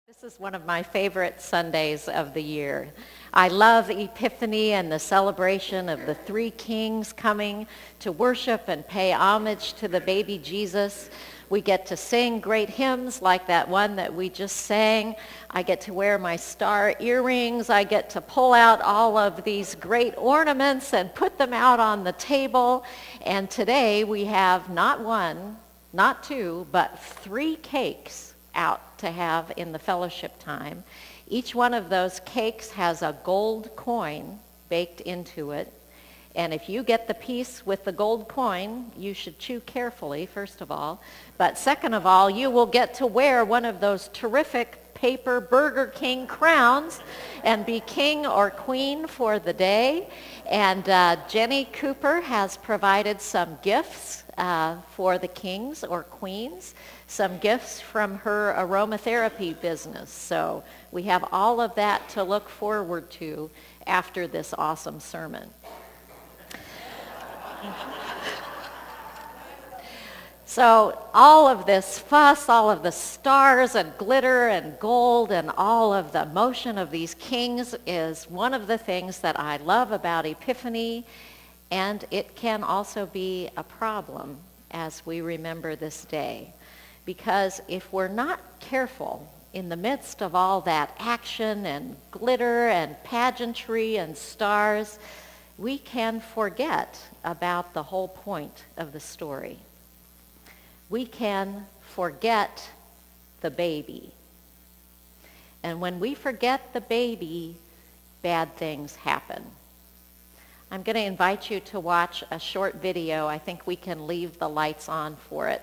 This is one of my favorite Sundays of the year. I love Epiphany and the celebration of the three kings coming to worship and pay homage to the baby Jesus. We get to sing great hymns like that one that we just sang. I get to wear my star earrings. I get to pull out all of these great ornaments and put them out on the table. And today we have not one, not two, but 3 cakes out to have in the fellowship time. Each one of those cakes has a gold coin baked into it. And if you get the piece with the gold coin, you should chew carefully, first of all. But second of all, you will get to wear one of those terrific paper Burger King crowns and be king or queen for the day. And Jenny Cooper has provided some gifts for the kings or queens, some gifts from her aromatherapy business. So we have all of that to look forward to after this awesome sermon. So all of this fuss, all of the stars and glitter and gold and all of the motion of these kings is one of the things that I love about Epiphany, and it can also be a problem as we remember this day. Because if we're not careful in the midst of all that action and glitter and pageantry and stars, we can forget about the whole point of the story. We can forget the baby. And when we forget the baby, bad things happen. I'm going to invite you to watch a short video. I think we can leave the lights on for it.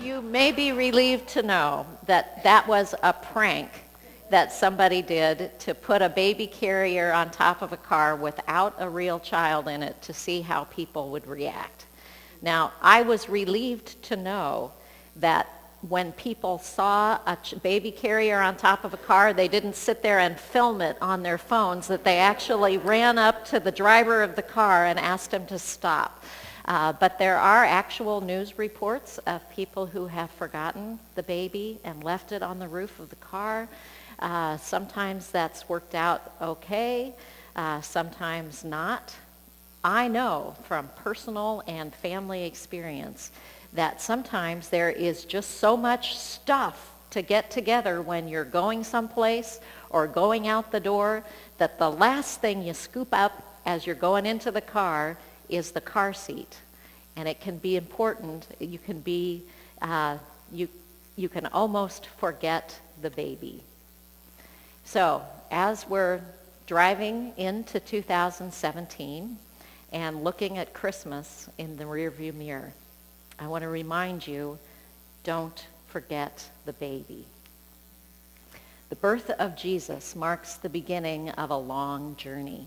You may be relieved to know that that was a prank that somebody did to put a baby carrier on top of a car without a real child in it to see how people would react. Now, I was relieved to know that when people saw a baby carrier on top of a car, they didn't sit there and film it on their phones, that they actually ran up to the driver of the car and asked him to stop. But there are actual news reports of people who have forgotten the baby and left it on the roof of the car. Sometimes that's worked out okay, sometimes not. I know from personal and family experience that sometimes there is just so much stuff to get together when you're going someplace or going out the door that the last thing you scoop up as you're going into the car is the car seat. And it can be important. You can be, you can almost forget the baby. So as we're driving into 2017 and looking at Christmas in the rearview mirror, I want to remind you, don't forget the baby. The birth of Jesus marks the beginning of a long journey.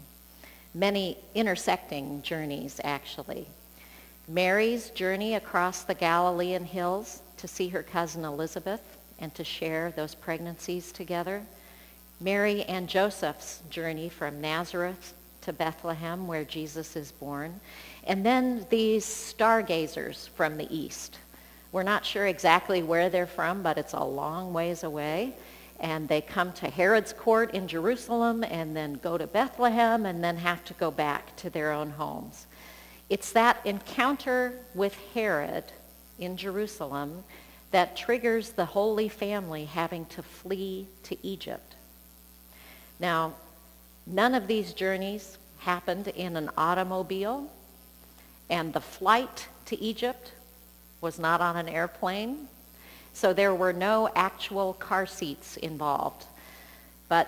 Many intersecting journeys, actually. Mary's journey across the Galilean hills to see her cousin Elizabeth and to share those pregnancies together. Mary and Joseph's journey from Nazareth to Bethlehem, where Jesus is born. And then these stargazers from the east. We're not sure exactly where they're from, but it's a long ways away. And they come to Herod's court in Jerusalem and then go to Bethlehem and then have to go back to their own homes. It's that encounter with Herod in Jerusalem that triggers the Holy Family having to flee to Egypt. Now, none of these journeys happened in an automobile, and the flight to Egypt was not on an airplane, so there were no actual car seats involved. But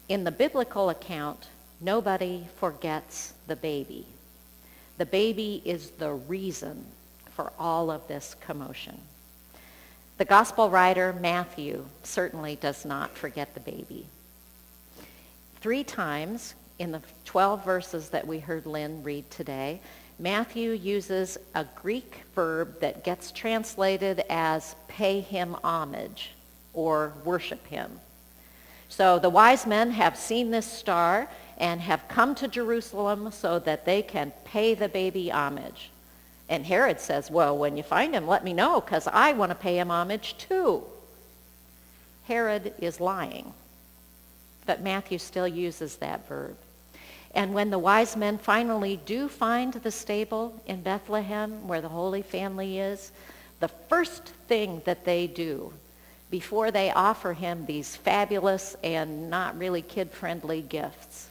in the biblical account, nobody forgets the baby. The baby is the reason for all of this commotion. The gospel writer Matthew certainly does not forget the baby. 3 times in the 12 verses that we heard Lynn read today, Matthew uses a Greek verb that gets translated as pay him homage or worship him. So the wise men have seen this star and have come to Jerusalem so that they can pay the baby homage. And Herod says, well, when you find him, let me know, because I want to pay him homage too. Herod is lying, but Matthew still uses that verb. And when the wise men finally do find the stable in Bethlehem where the Holy Family is, the first thing that they do before they offer him these fabulous and not really kid-friendly gifts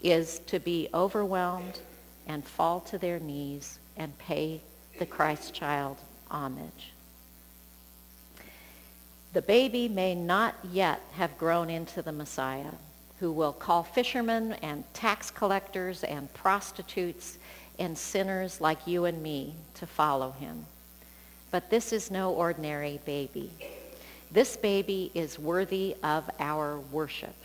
is to be overwhelmed and fall to their knees and pay the Christ child homage. The baby may not yet have grown into the Messiah, who will call fishermen and tax collectors and prostitutes and sinners like you and me to follow him. But this is no ordinary baby. This baby is worthy of our worship.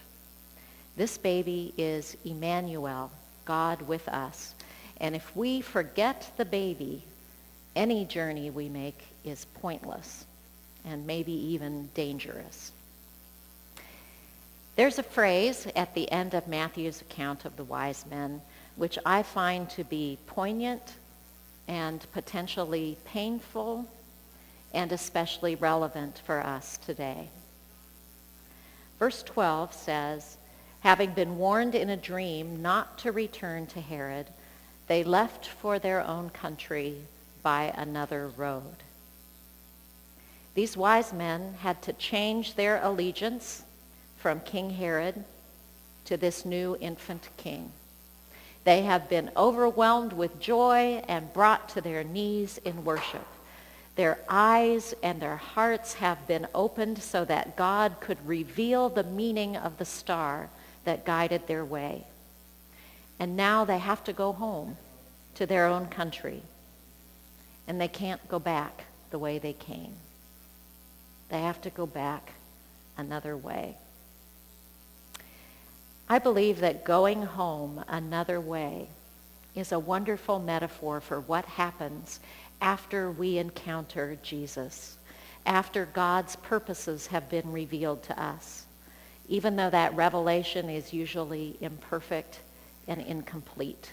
This baby is Emmanuel, God with us. And if we forget the baby, any journey we make is pointless and maybe even dangerous. There's a phrase at the end of Matthew's account of the wise men which I find to be poignant and potentially painful and especially relevant for us today. Verse 12 says, having been warned in a dream not to return to Herod, they left for their own country by another road. These wise men had to change their allegiance from King Herod to this new infant king. They have been overwhelmed with joy and brought to their knees in worship. Their eyes and their hearts have been opened so that God could reveal the meaning of the star that guided their way. And now they have to go home to their own country. And they can't go back the way they came. They have to go back another way. I believe that going home another way is a wonderful metaphor for what happens after we encounter Jesus, after God's purposes have been revealed to us, even though that revelation is usually imperfect and incomplete.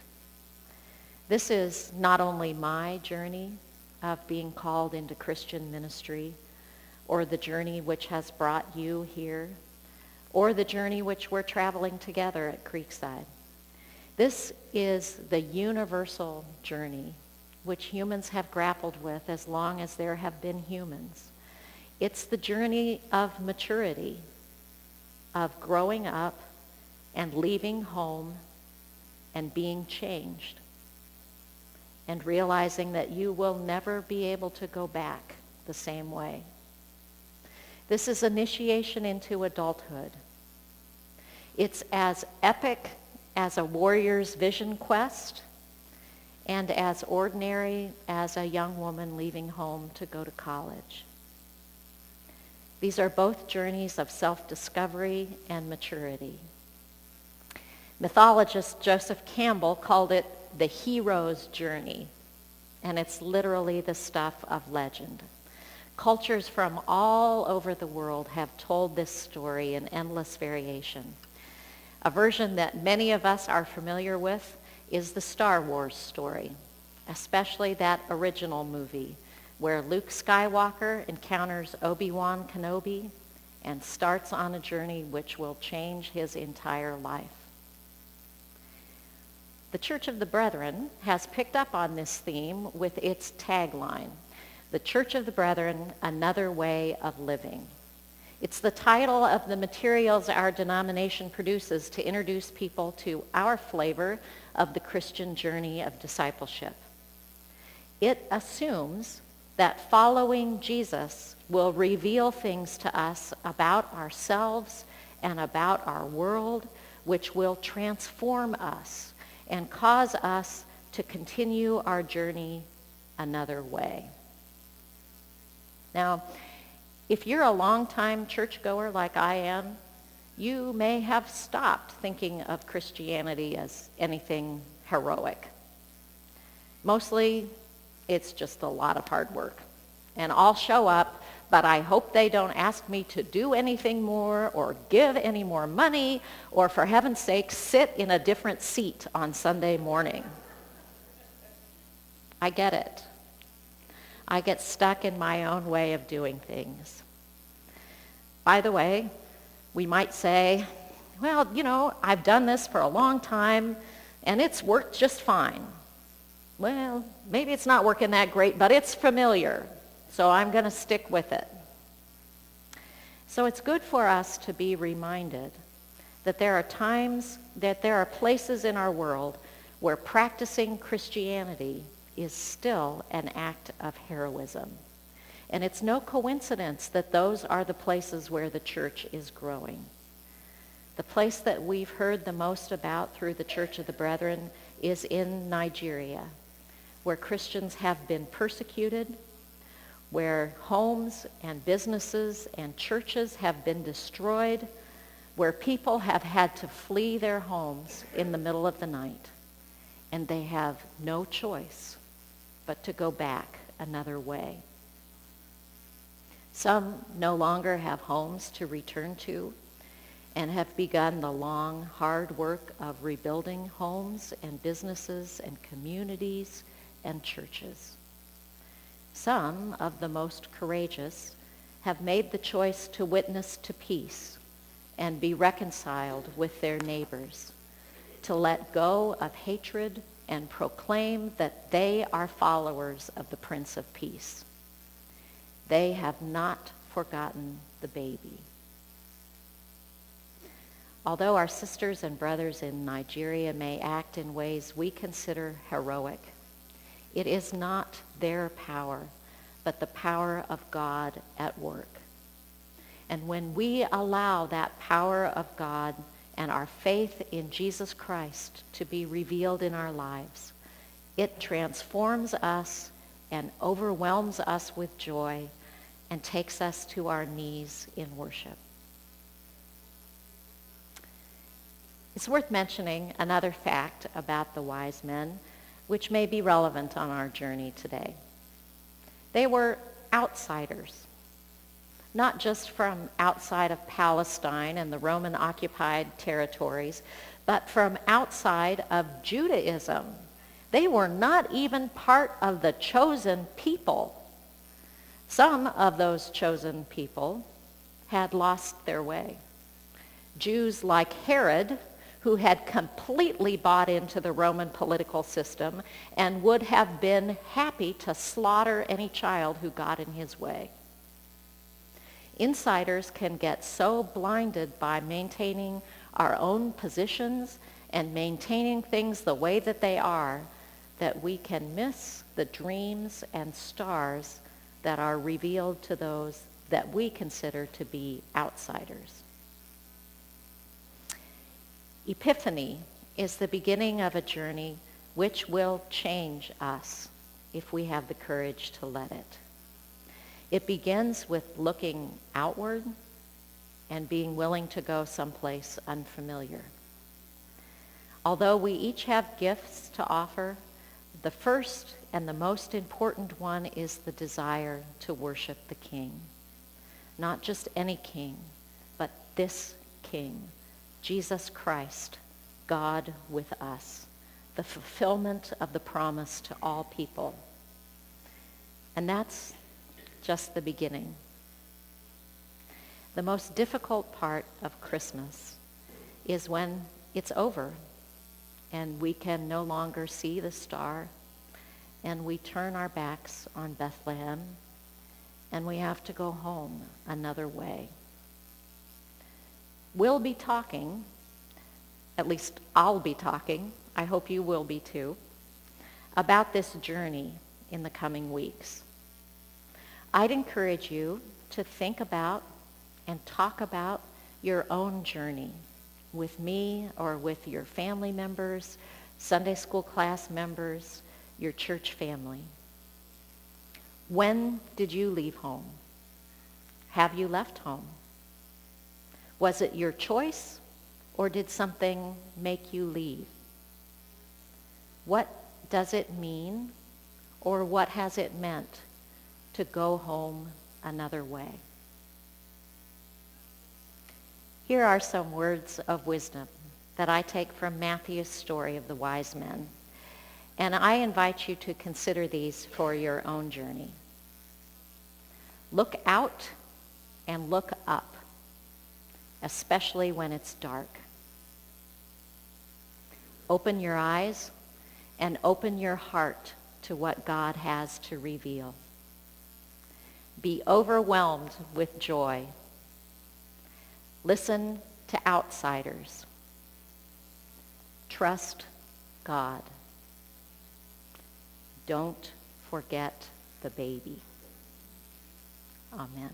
This is not only my journey of being called into Christian ministry, or the journey which has brought you here, or the journey which we're traveling together at Creekside. This is the universal journey which humans have grappled with as long as there have been humans. It's the journey of maturity, of growing up and leaving home and being changed, and realizing that you will never be able to go back the same way. This is initiation into adulthood. It's as epic as a warrior's vision quest and as ordinary as a young woman leaving home to go to college. These are both journeys of self-discovery and maturity. Mythologist Joseph Campbell called it the hero's journey, and it's literally the stuff of legend. Cultures from all over the world have told this story in endless variation. A version that many of us are familiar with is the Star Wars story, especially that original movie where Luke Skywalker encounters Obi-Wan Kenobi and starts on a journey which will change his entire life. The Church of the Brethren has picked up on this theme with its tagline, The Church of the Brethren, Another Way of Living. It's the title of the materials our denomination produces to introduce people to our flavor of the Christian journey of discipleship. It assumes that following Jesus will reveal things to us about ourselves and about our world which will transform us and cause us to continue our journey another way. Now, if you're a longtime churchgoer like I am, you may have stopped thinking of Christianity as anything heroic. Mostly, it's just a lot of hard work. And I'll show up, but I hope they don't ask me to do anything more or give any more money or, for heaven's sake, sit in a different seat on Sunday morning. I get it. I get stuck in my own way of doing things. By the way, we might say, well, I've done this for a long time and it's worked just fine. Well, maybe it's not working that great, but it's familiar, so I'm going to stick with it. So it's good for us to be reminded that there are places in our world where practicing Christianity is still an act of heroism. And it's no coincidence that those are the places where the church is growing. The place that we've heard the most about through the Church of the Brethren is in Nigeria, where Christians have been persecuted, where homes and businesses and churches have been destroyed, where people have had to flee their homes in the middle of the night, and they have no choice but to go back another way. Some no longer have homes to return to and have begun the long, hard work of rebuilding homes and businesses and communities and churches. Some of the most courageous have made the choice to witness to peace and be reconciled with their neighbors, to let go of hatred and proclaim that they are followers of the Prince of Peace. They have not forgotten the baby. Although our sisters and brothers in Nigeria may act in ways we consider heroic, it is not their power, but the power of God at work. And when we allow that power of God and our faith in Jesus Christ to be revealed in our lives, it transforms us and overwhelms us with joy and takes us to our knees in worship. It's worth mentioning another fact about the wise men, which may be relevant on our journey today. They were outsiders, not just from outside of Palestine and the Roman-occupied territories, but from outside of Judaism. They were not even part of the chosen people. Some of those chosen people had lost their way. Jews like Herod, who had completely bought into the Roman political system and would have been happy to slaughter any child who got in his way. Insiders can get so blinded by maintaining our own positions and maintaining things the way that they are that we can miss the dreams and stars that are revealed to those that we consider to be outsiders. Epiphany is the beginning of a journey which will change us if we have the courage to let it. It begins with looking outward and being willing to go someplace unfamiliar. Although we each have gifts to offer, the first and the most important one is the desire to worship the King. Not just any king, but this King, Jesus Christ, God with us, the fulfillment of the promise to all people. And that's just the beginning. The most difficult part of Christmas is when it's over and we can no longer see the star and we turn our backs on Bethlehem and we have to go home another way. We'll be talking, at least I'll be talking, I hope you will be too, about this journey in the coming weeks. I'd encourage you to think about and talk about your own journey with me or with your family members, Sunday school class members, your church family. When did you leave home? Have you left home? Was it your choice, or did something make you leave? What does it mean, or what has it meant to go home another way? Here are some words of wisdom that I take from Matthew's story of the wise men, and I invite you to consider these for your own journey. Look out and look up, especially when it's dark. Open your eyes and open your heart to what God has to reveal. Be overwhelmed with joy. Listen to outsiders. Trust God. Don't forget the baby. Amen.